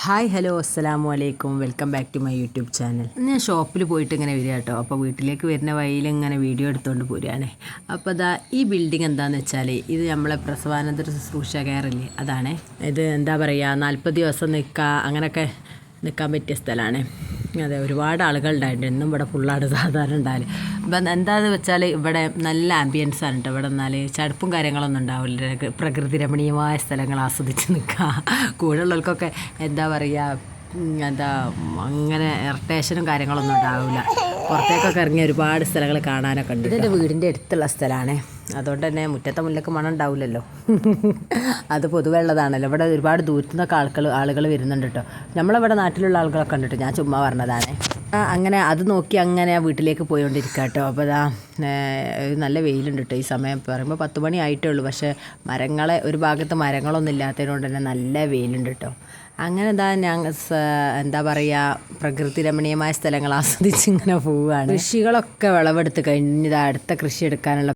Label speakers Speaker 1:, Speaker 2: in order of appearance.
Speaker 1: Hi hello അസ്സലാമു അലൈക്കും welcome back to my YouTube channel. ഞാൻ ഷോപ്പിൽ പോയിട്ട് ഇങ്ങനെ വരിക കേട്ടോ. അപ്പോൾ വീട്ടിലേക്ക് വരുന്ന വഴിയിൽ ഇങ്ങനെ വീഡിയോ എടുത്തുകൊണ്ട് പോരുകയാണ്. അപ്പോൾ ഇതാ ഈ ബിൽഡിംഗ് എന്താണെന്ന് വെച്ചാൽ ഇത് നമ്മളെ പ്രസവാനന്തര ശുശ്രൂഷ കെയറില്ലേ, അതാണ്. ഇത് എന്താ പറയുക, 40 ദിവസം അങ്ങനെയൊക്കെ നിൽക്കാൻ പറ്റിയ സ്ഥലമാണ്. അതെ, ഒരുപാട് ആളുകളുണ്ടായിട്ടുണ്ട്. എന്നും ഇവിടെ ഫുള്ളാണ് സാധാരണ ഉണ്ടാവില്ല. അപ്പം എന്താണെന്ന് വെച്ചാൽ ഇവിടെ നല്ല ആംബിയൻസ് ആണ് കേട്ടോ. ഇവിടെ എന്നാൽ ചടുപ്പും കാര്യങ്ങളൊന്നും ഉണ്ടാവില്ല. പ്രകൃതി രമണീയമായ സ്ഥലങ്ങൾ ആസ്വദിച്ച് നിൽക്കുക. കൂടെയുള്ളവർക്കൊക്കെ എന്താ പറയുക, അങ്ങനെ ഇറിറ്റേഷനും കാര്യങ്ങളൊന്നും ഉണ്ടാവില്ല. പുറത്തേക്കൊക്കെ ഇറങ്ങി ഒരുപാട് സ്ഥലങ്ങൾ കാണാനൊക്കെ ഉണ്ട്. ഇതെൻ്റെ വീടിൻ്റെ അടുത്തുള്ള സ്ഥലമാണ്. അതുകൊണ്ട് തന്നെ മുറ്റത്തെ മുല്ലക്ക് മണം ഉണ്ടാവില്ലല്ലോ. അത് പൊതുവെ ഉള്ളതാണല്ലോ. ഇവിടെ ഒരുപാട് ദൂരത്തു നിന്നൊക്കെ ആളുകൾ വരുന്നുണ്ട് കേട്ടോ. നമ്മളിവിടെ നാട്ടിലുള്ള ആളുകളൊക്കെ ഉണ്ട് കേട്ടോ. ഞാൻ ചുമ്മാ പറഞ്ഞതാണ്. അങ്ങനെ അത് നോക്കി അങ്ങനെ വീട്ടിലേക്ക് പോയിക്കൊണ്ടിരിക്കുക കേട്ടോ. അപ്പോൾ നല്ല വെയിലുണ്ട് കേട്ടോ. ഈ സമയം പറയുമ്പോൾ 10 മണി ആയിട്ടേ ഉള്ളൂ. പക്ഷേ ഒരു ഭാഗത്ത് മരങ്ങളൊന്നും ഇല്ലാത്തതുകൊണ്ട് തന്നെ നല്ല വെയിലുണ്ട് കേട്ടോ. അങ്ങനെ എന്താ പറയുക, പ്രകൃതി രമണീയമായ സ്ഥലങ്ങൾ ആസ്വദിച്ച് ഇങ്ങനെ പോവുകയാണ്. കൃഷികളൊക്കെ വിളവെടുത്ത് കഴിഞ്ഞ് അടുത്ത കൃഷി എടുക്കാനുള്ള